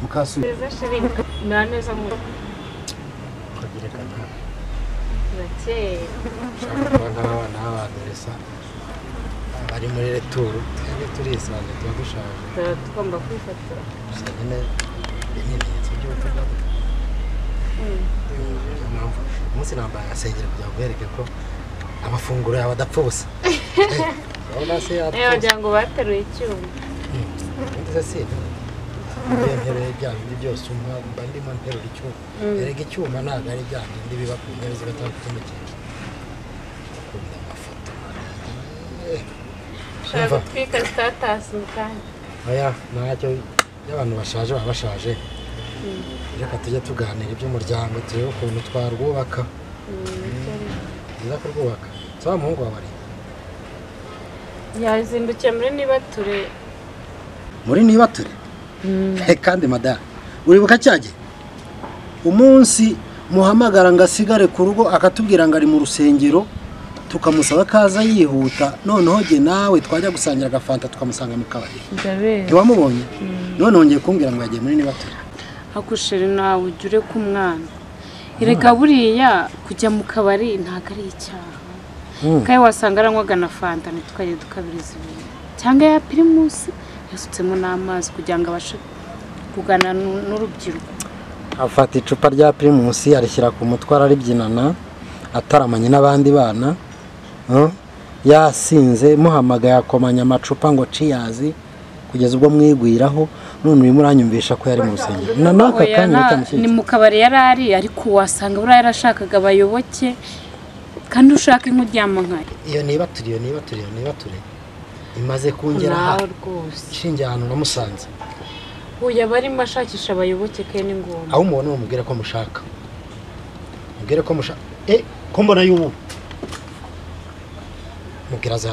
Kasu. Naneza mu Kagirekana. bake. Shaka n'abadresa. Bari muri retour. Turisanga tugushaje. Tugomba kwifata. Cyane ibimenyetso byo kuvuga. Umunsi namba asengera kujya kubereka ko amafunguro yawe adapfubusa. Urabona se ya. Ngo bateruye icyuma. Ndetse se Ntere byandi byose umva ndimo nterura icyuma. Erega icyuma ntago ari byandi biba ku ntebe zigatandukanye. Kubira amafoto. Shaka twika status mukanya. Oya ntacyo y'abantu bashaje babashaje. Reka tujye tuganira iby'umuryango turebe ukuntu twarwubaka. Nza kurwubaka. Saba muhungu wabari. Yazindukiye muri nibature. Muri nibature? Kandi madame uribuka cyaje umunsi muhamagara ngasigare ku rugo akatubwira ngo ari mu rusengero tukamusaba kaza yihuta noneho je nawe twajya gusangira agafanta tukamusanga mu kabari wamubonye none wongeye kumbwira ngo yagiye muri nibature hakushire nawe ujure ku mwana ireka buriya kujya mu kabari ntago ari icyaha kai wasanga aranywaga na fanta nitwaye dukabiriza ibintu cyangwa ya primus yasutsemo n'amazi kugira ngo abashe kugana n'urubyiruko afata icupa rya primus arishyira ku mutwara aribyinana ataramanye n'abandi bana yasinze muhamagaye akomanya amacupa ngo ciyazi kugeza ubwo mwigwiraho none uyu muranyumvisha ko yari mu rusengero nanaka kanya ni mu kabari yarari ariko wasanga bura yarashakaga abayoboke kandi ushaka inkuryama nkaye iyo nibature imaze kungera nawe rwose shinge ahantu namusanze uya bari mashakisha abayoboke ke ni ngoma aho umuntu umubwira ko mushaka mubwire ko mushaka ko mbona yubu mubwira za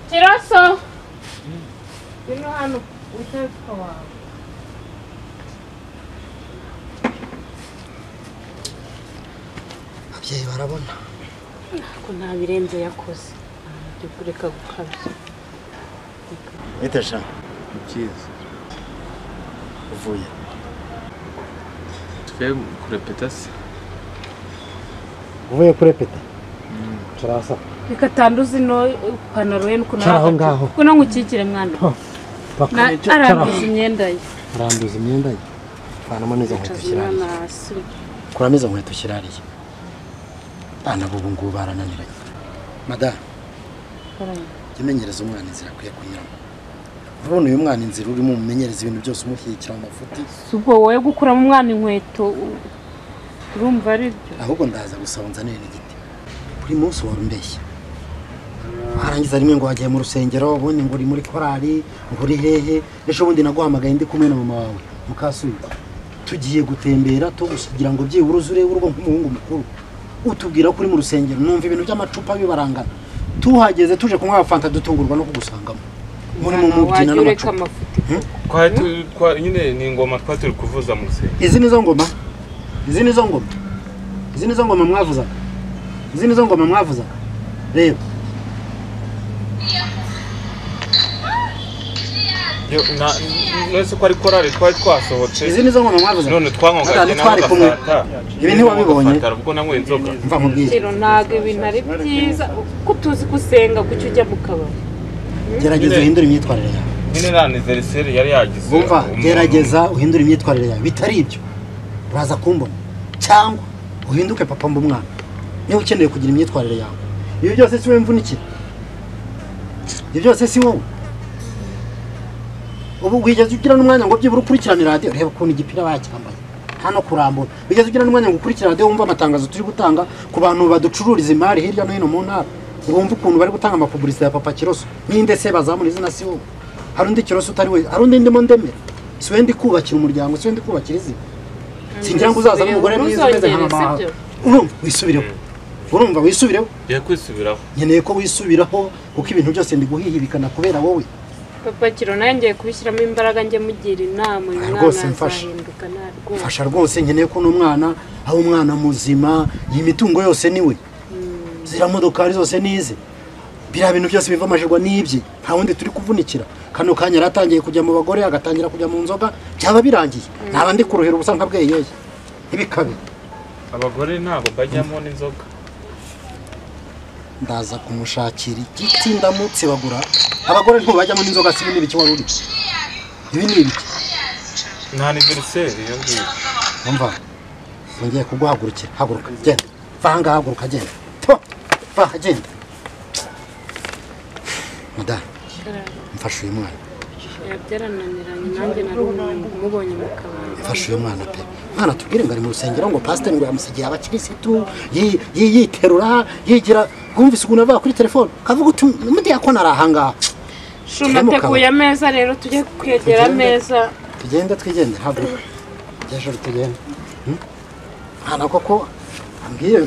Kiraso bino hano uteka wawe abyeyi barabona ko nta birenze yakoze kureka gukabya Etasha cyiza uvuye twe kurepeta se uvuye kurepeta turasa reka tanduzi no panaro ye nuko ngaho kuko nkukikire mwana aranduza imyenda ye fanamo neza nkweto kirariye kuramiza nkweto kirariye bana bubu ngo barananiranye madame kimenyereza umwana inzira akwiye kunyuramo urabona uyu mwana inzira urimo umumenyereza ibintu byose umushyigikira mu mafuti ubwo wowe gukura mu mwana inkweto urumva ari byo ahubwo ndaza gusaba nzanire n'igiti buri munsi warumbeshya harangiza rimwe ngo wagiye mu rusengero ubundi ngo uri muri korali ngo uri hehe ejo bundi naguhamagaye ndi kumwe na mama wawe mukasubiza tugiye gutembera tugusigira ngo byibura urebe urugo nk'umuhungu mukuru utubwira ko uri mu rusengero numva ibintu by'amacupa bibarangana tuhageze tuje kunywa fanta dutungurwa no kugusangamo muri mu mubyina n'amacupa kwa nyine ni ingoma twaturi kuvuza mu rusengero izi nizo ngoma mwavuza reba nose ko ari korali twari twasohotse izi nizo ngoma mwavuza none twankogaje twari kumwe ibi ntiwabibonye ubwo nanywe inzoga mva mu bwiza rero ntago ibintu ari byiza kutuzi gusenga kucyo ujya mu kabari gerageza uhindura imyitwarire yawe nyine na anniversaire yari yagize umva gerageza uhindura imyitwarire yawe bitari ibyo uraza kumbona cyangwa uhinduke papa mbumwana niba ukeneye kugira imyitwarire yawe ibi byose si wowe mvunikira ibi byose si wowe ubu wigeze ugira n'umwanya ngo byibura ukurikirane radio reba ukuntu igipira bacyambaye hano kurambura wigeze ugira n'umwanya ngo ukurikirane radio wumva amatangazo turi gutanga ku bantu baducururiza imari hirya no hino mu ntara ngo wumve ukuntu bari gutanga amapublicité ya Papa Kiroso ninde se bazamura izina si wowe hari undi Kiroso utari we hari undi ndimo ndemera si we ndi kubakira umuryango si we ndi kubakira izina singira ngo uzaza n'umugore mwiza umeze nka mama urumva wisubireho urumva wisubireho yakwisubiraho nkeneye ko wisubiraho kuko ibintu byose ndi guhihibikana kubera wowe papa kiro nanjye kubishyiramo imbaraga njye mugira inama uyu mwana azahinduka narwo fasha rwose nkeneye ko n'umwana aho umwana muzima iyi mitungo yose niwe zira modokari zose nize biriya bintu byose biva amajirwa n'ibye nta wundi turi kuvunikira kano kanya yaratangiye kujya mu bagore agatangira kujya mu nzoga byaba birangiye naba ndi kuruhira ubusa nka bweyeye ntibikabe abagore ntabwo bajyamo n'inzoga ndaza kumushakira igiti ndamutsibagura abagore ntubajyamo n'inzoga si ibindi biki wari uri ibi ni ibiki nta aniveriseri iyo ngiyo umva ngiye kuguhagurukira haguruka genda vanga haguruka genda va genda madame mfashe uyu mwana byarananiranye nanjye nari umubonye mu kabari mfashe uyu mwana pe mwana tubwire ngo ari mu rusengero ngo pasiteri ngo yamusigiye abakirisitu yiterura yigira wumvise ukuntu avuga kuri telefone kavuga uti umudiyakoni ari ahangaha nateguye ameza rero tujye kwegera ameza tugende twigende haguruka hejuru tugende mwana koko ambwiye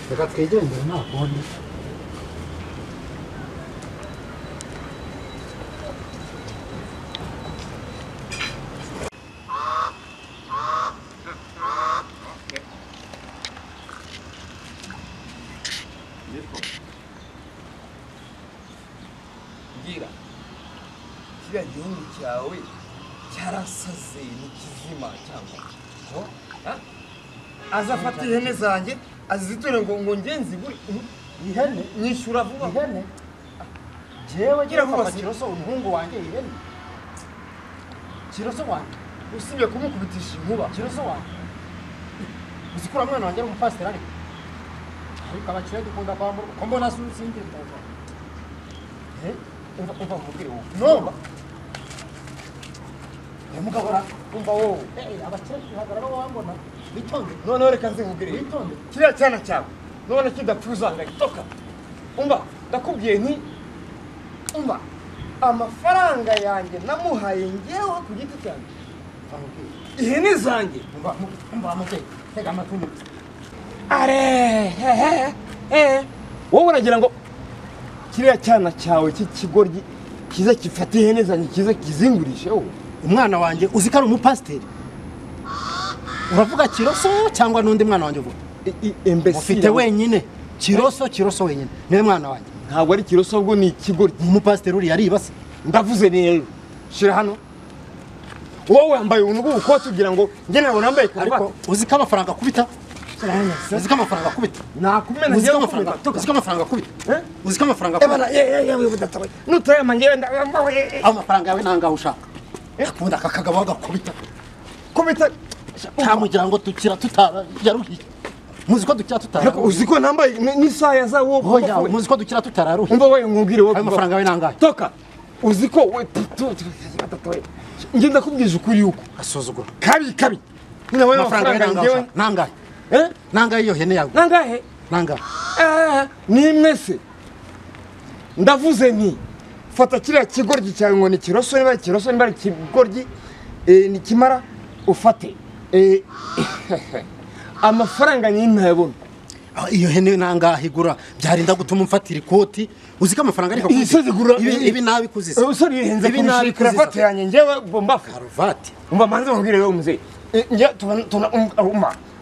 reka twigendere nta kundi kiriya gihugu cyawe cyarasaze n'ikizima cyangwa ko azafata ihene zanjye aziziture ngo ngenzi buri ihene nyishyura vuba ihene jewe gira vuba Kiroso umuhungu wanjye ihene Kiroso wanjye usibye kumukubitisha inkuba Kiroso wanjye uzikura mwana wanjye ari umupasiteri ariko abakire dukunda kwambura ko mbona sinzi ndaza umva mubwire wowe no mugabura umva wowe abakire tuhagarara wambona bitonde noneho reka nze nkubwire bitonde kiriya cyana cyawe none kidapfuza ndagitoka umva ndakubwiye nti umva amafaranga yanjye namuhaye ngewe ku giti cyanjye ihene zanjye umva mubyeyi tega amatwi are wowe uragira ngo kiriya cyana cyawe cy'ikigoryi kiza gifata ihene zanjye kiza kizingurishe wowe umwana wanjye uzi ko ari umupasiteri uravuga Kiroso cyangwa n'undi mwana wanjye uvuga ufite wenyine Kiroso wenyine niwe mwana wanjye ntabwo ari Kiroso ahubwo ni ikigoryi umupasiteri uriya aribase ndavuze rero shira hano wowe wambaye unugu ukoti ugira ngo njye nabo nambaye karuvati ariko uzi ko amafaranga akubita uzi ko amafaranga akubita nakumena uzi ko amafaranga akubita uzi ko amafaranga akubita nutayama njyewe amafaranga yawe ntangaho ushaka akunda aka kagabo agakubita kubita cyamugira ngo dukira tutararuhiye muzi ko dukira tutararuhiye uzi ko nambaye n'isaha ya za wowe muzi ko dukira tutararuhiye umva wowe nkubwire wowe amafaranga yawe nangahe toka uzi ko we njye ndakubwije ukuri yuko asuzugura kabi nyine wowe amafaranga yawe nangahe nangahe iyo hene yawe nangahe nimwe se ndavuze nti fata kiriya kigoryi cyawe ngo ni Kiroso niba ari Kiroso niba ari ikigoryi nikimara ufate amafaranga ntayabona iyo hene nangahe igura byarinda gutuma umfatira ikoti uzi ko amafaranga ariko ibi nabi kuzisa usori yihenze kunshi karuvati yanjye njyewe bomba karuvati umva manze nkubwire wewe muzehe njye tuna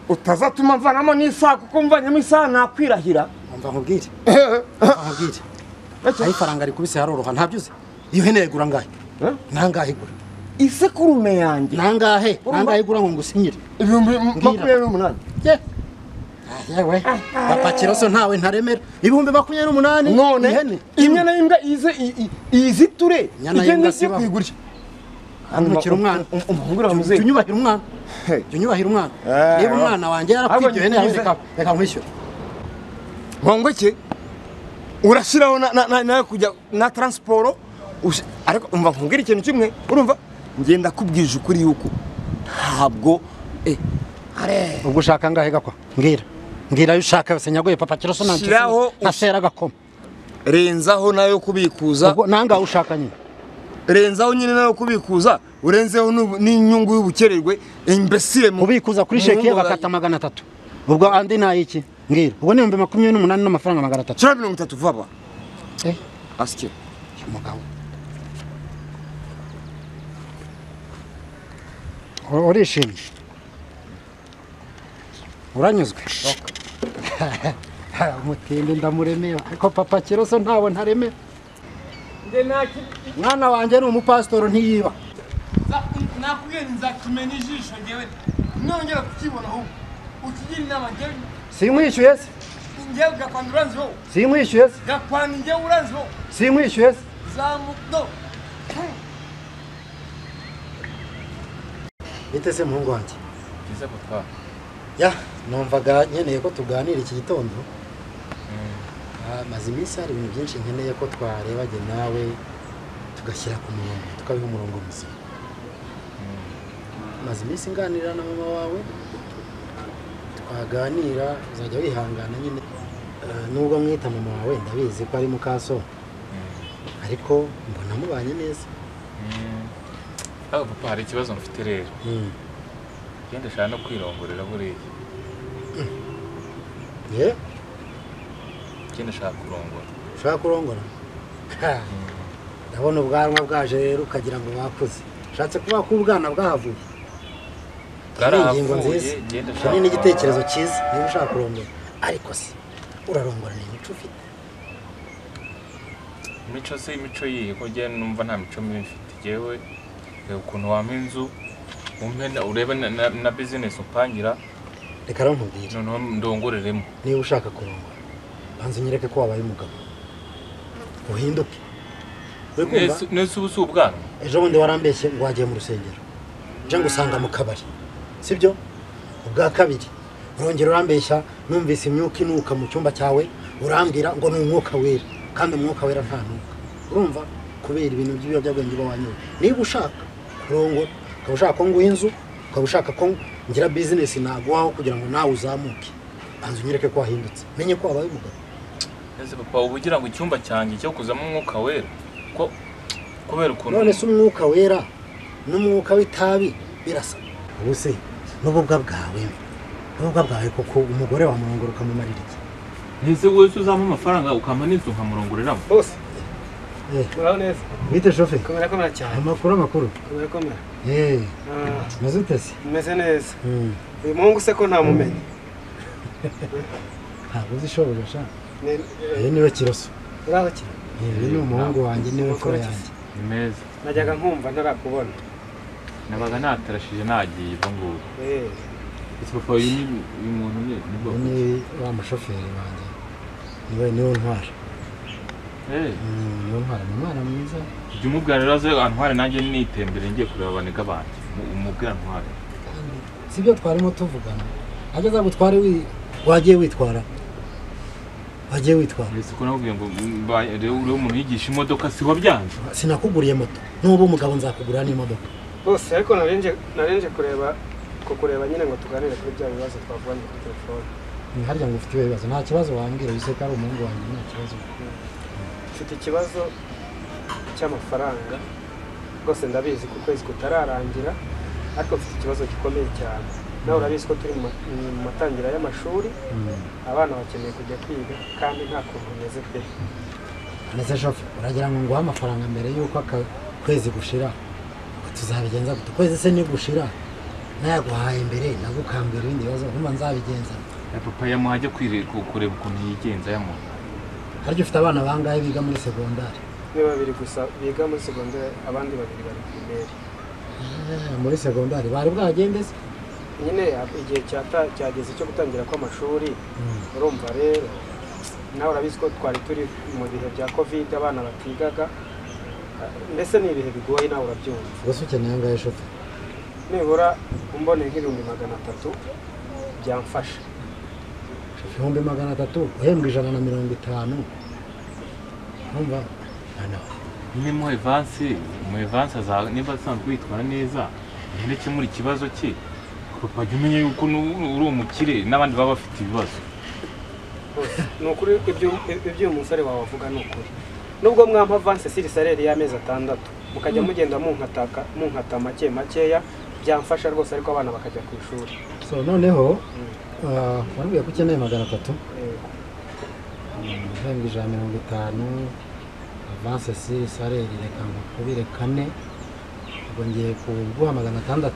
utazatuma mvanamo n'isaha kuko mvanyemo isaha nakwirahira umva nkubwire ayi faranga rikubise haroroha ntabyuze iyo hene yagura ngahe nangahe igura isekurume yanjye nangahe igura ngo ngusinyire 28 yewe papa Kiroso ntawe ntaremera 28 none inyana y'imbwa iziture igende cyo kwigurisha amukira umwana umuhungura muzehe tunyubahira umwana niba umwana wanjye yarakwibyo hene yawe reka nkwishyura nkongoke urashiraho na kujya na transport ariko umva nkubwira ikintu kimwe urumva ngenda kubwije ukuri yuko ntabwo ubwo ushaka ngahe gakwa mbwira yo ushaka yose nyagoye papa Kiroso nashiraho nashera gakoma renzaho nayo kubikuza ubwo nanga ushaka nyine renzaho nyine nayo kubikuza urenzeho n'inyungu y'ubukererwe imbesire mu kubikuza kuri sheki bakata 300 ubwo andi nayiki ngira ubwo ni 28 n'amafaranga 300 30 vuba asike umugabo urishimye uranyuzwe umutindi ndamuremeye ariko papa Kiroso ntawe ntareme mwana wanjye ni umupasitoro ntiyiba nakubwiye nzakimenya ijisho ngewe nongera kukibona ahubwo ukigira inama ngewe simwishyuye se ngewe gakwanda uranziho simwishyuye se gakwanda ngewe uranziho simwishyuye se zamudo bite se muhungu wanjye byiza papa ya numvaga nkeneye ko tuganira iki gitondo maze iminsi hari ibintu byinshi nkeneye ko twarebage nawe tugashyira ku murongo tukabiha umurongo muzima maze iminsi nganira na mama wawe twaganira uzajya wihangana nyine nubwo mwita mama wawe ndabizi ko ari mukaso ariko mbona mubanye neza papa hari ikibazo mfite rero genda shaka no kwirongorera buriya genda shaka kurongora ushaka kurongora ndabona ubwanwa bwaje rero ukagira ngo bakuze ushatse kuba ko ubwana bwahavuye ingingo nziza ni n'igitekerezo cyiza niba ushaka kurongora ariko se urarongora ni imico ufite imico se imico yihe ko njye numva nta mico mibi mfite jewe ukuntu wampa inzu umpe urebe na business upangira reka nkubwire noneho ndongoreremo niba ushaka kurongora banza unyereke ko wabaye umugabo uhinduke nese ubu si ubwana ejo bundi warambeshye ngo wagiye mu rusengero nje ngusanga mu kabari sibyo ubwa kabiri urongera urambeshya numvise imyuka inuka mu cyumba cyawe urambwira ngo ni umwuka wera kandi umwuka wera nta nuka urumva kubera ibintu by'ibiyobyabwenge uba wanyoye niba ushaka kurongora ukaba ushaka ko nguha inzu ukaba ushaka ko ngira business naguhaho kugira ngo nawe uzamuke banza unyereke ko wahindutse menye ko wabaye umugabo ese papa ubu ugira ngo icyumba cyanjye cyo kuzamo umwuka wera ko kubera ukuntu none se umwuka wera n'umwuka w'itabi birasa ubu se n'ububwa bwawe koko umugore wa murongora ukamumarira iki ese wowe uzampa amafaranga ukampa n'inzu nkamurongoreramo bose uraho neza bite shofe komera cyane amakuru komera meze ute se meze neza uyu muhungu se ko ntamumenye ntabwo uzi shobuja sha niwe Kiroso uraho cyane ni umuhungu wanjye niwe mfura yanjye ni meza najyaga nkumva ntarakubona nabaga natarashije nagiye ubwo ngubwo ese papa uyu muntu ni wa mushoferi wanjye niwe ntwara niwe ntwara ni umwana mwiza jya umubwira rero aze antware nanjye nitembere ngiye kureba abanega banjye umubwira ntware sibyo twarimo tuvugana ageze gutware wagiye witwara ese ko nakubwiye ngo rero umuntu yigisha imodoka si wabyanze sinakuguriye moto n'ubu umugabo nzakugurira n'imodoka bose ariko narenje kureba nyine ngo tuganire kuri bya bibazo twavuganye kuri telefone harya ngo ufite ibibazo nta kibazo wambwira wise ko ari umuhungu wanjye nta kibazo mfite ikibazo cy'amafaranga rwose ndabizi ko ukwezi kutararangira ariko mfite ikibazo gikomeye cyane nawe urabizi ko turi mu matangira y'amashuri abana bakeneye kujya kwiga kandi nta kuntu meze pe neze shofe uragira ngo nguhe amafaranga mbere y'uko kwezi gushira tuzabigenza gute kwezi se ni gushira nayaguhaye mbere nagukambira ibindi bibazo nkumva nzabigenza papa yamuhaje kureba ukuntu yigenza yamuha haryo ufite abana bangahe biga muri segondari ni babiri gusa biga muri segondari abandi babiri bari primaire muri segondari bari bwagende se nyine igihe cyageze cyo gutangira kw'amashuri urumva rero nawe urabizi ko twari turi mu bihe bya covid abana batigaga mbese ni ibihe bigoye nawe urabyumva gusa ukeneye angahe shofe nibura umbone nk'ibihumbi 300 byamfasha ibihumbi 300 uhembwa 150 umva nyine mu evansi niba asanzwe witwara neza ndetse muri ikibazo cye papa jya umenya yuko uri umukire n'abandi baba bafite ibibazo ni ukuri ibyo uyu musore wawe avuga ni ukuri nubwo mwampa avanse siri salere y'amezi 6 mukajya mugenda munkata makeya byamfasha rwose ariko abana bakajya ku ishuri. So noneho warubwiye ko ukeneye 300 ibihumbi 150 avance si salary reka nkubire 4 ubwo ngiye kuguha 600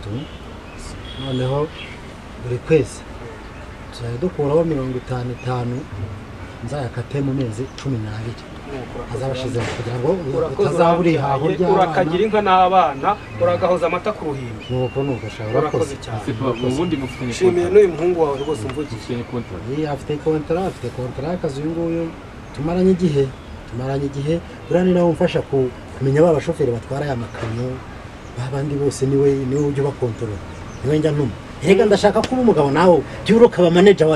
noneho buri kwezi tuzajya dukuraho 55 nzayakate mu mezi 12 azabashize kugira ngo utazaburi haho ry'abana urakagira inka n'abana uragahoza amata ku ruhimbi. nuko shaka urakoze cyane. ubundi mufitanye Shimiye n'uyu muhungu wawe rwose umvugiye. afite kontara y'akazi uyu nguyu tumaranye igihe buriya ni nawe umfasha kumenya ba bashoferi batwara aya makamyo babandi bose niwe ujya ubakontorora niwe njya ntuma reka ndashaka kuba umugabo nawe jya ukaba manager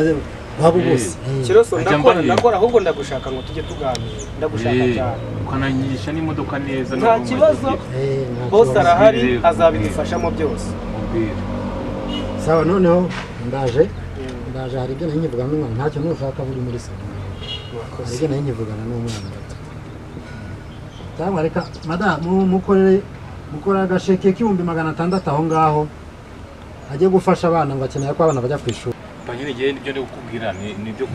wabo bose. Kiroso ndakora ahubwo ndagushaka ngo tujye tuganira ndagushaka cyane ukananyigisha n'imodoka neza nta kibazo bose arahari azabidufashamo byose. Sawa noneho ndaje hari ibyo nanyivugana n'umwana ntacyo nushaka buri muri salo hari ibyo nanyivugana n'umwana gato cyangwa reka madamu mukora agasheke k'ibihumbi 600 aho ngaho ajye gufasha abana ngo akeneye ko abana bajya ku ishuri. nyine igihe nibyo ndi kukubwira ni byo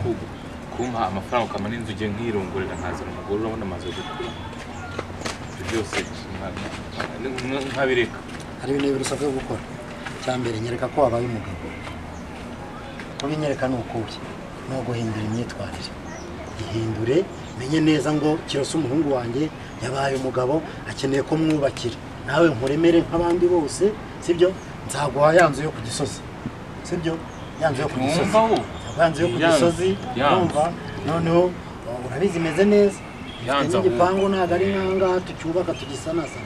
kumpa amafaranga ukamana inzu ugiye nkirongorera nkazana umugore urabona amaze gukura ibyo byose nkabireka. Hari ibintu bibiri usabwa gukora. Cya mbere nyereka ko wabaye umugabo kubinyereka ni ukuri no guhindura imyitwarire ihindure menye neza ngo Kiroso umuhungu wanjye yabaye umugabo akeneye ko mwubakira nawe nkuremere nk'abandi bose sibyo nzaguha yanzu yo ku Gisozi sibyo yanzu yo ku Gisozi numva noneho urabizi meze neza yanzu igipangu ntago ari nkanga tucyubaka tugisanasa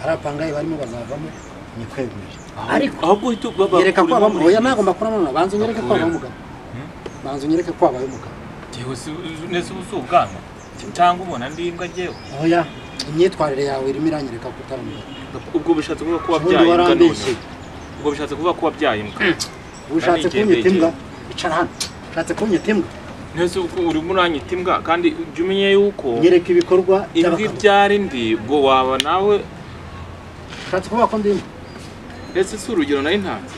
harapangaye barimo bazavamo ni kwegurira ariko ahubwo hito baba yereka ko abamo oya ntago mbakora none banzu nyereke ko abaye umugabo banzu nyereke ko abaye umugabo Tiho nese ubusubwana cyangwa ubona ndimbwa jewe oya imyitwarire yawe irimo iranyereka ko utari umugabo ubwo bishatse kuvuga ko wabyaye imbwa none ubwo bishatse kuvuga ko wabyaye imbwa ushatse kunyita imbwa icara hano ushatse kunyita imbwa nese uri muranyita imbwa kandi ujye umenye yuko nyereka ibikorwa imbwa ibyara indi ubwo waba nawe ushatse kuvuga ko ndi imbwa ese si urugero nari ntanze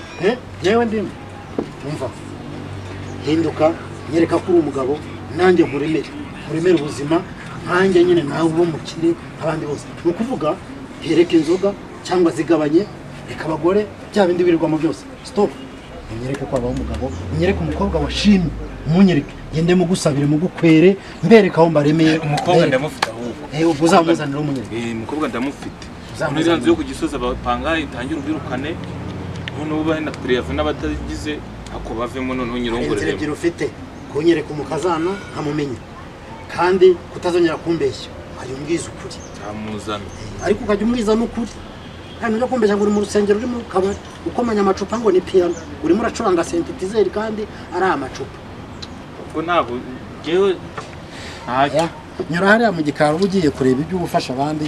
yewe ndi imbwa umva hinduka nyereka ko uri umugabo nanjye nkuremere ubuzima nkanjye nyine nawe uba mukire abandi bose ni ukuvuga hereka inzoga cyangwa zigabanye reka abagore bya bindi birirwamo byose stop unyereke ko abaho umugabo unyereke umukobwa washimye umunyereke ngende mugusabire mugukwere mbereka aho mbaremeye umukobwa ndamufite ahubwo ubwo uzamuzanira umunyereke umukobwa ndamufite muri zanzu yo ku Gisozi abapanga itangira ubirukane none uba henda preave n'abatagize ako bavemo none unyirongorere inzira ufite kunyereka umukazana nkamumenya kandi kutazongera kumbeshya ayumbwiza ukuri amuzana ariko ukajya umwizana ukuri kandi ujya kumbeshya ngo uri mu rusengero uri mu kabari ukomanya amacupa ngo ni piano urimo uracuranga synthesizer kandi ari amacupa ubwo ntabwo jewe ntacyo nyura hariya mu gikaro uba ugiye kureba ibyo ubufasha abandi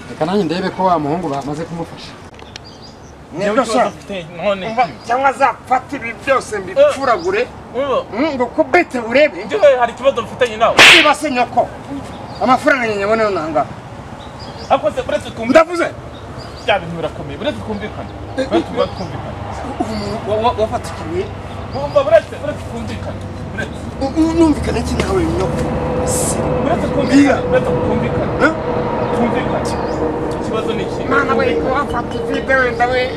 reka nanjye ndebe ko wa muhungu bamaze kumufasha cyangwa azafata ibi byose mbipfuragure ngo ko bete urebe hari ikibazo mfitanye nawe niba se nyoko amafaranga nyabona nanga akoze buretse ndavuze bya bintu birakomeye buretse kumvikana wafatikiwe buretse kumvikana numvikana iki nawe nyoko buretse kumvikana ikibazo ni iki mwana we wafata video ndawe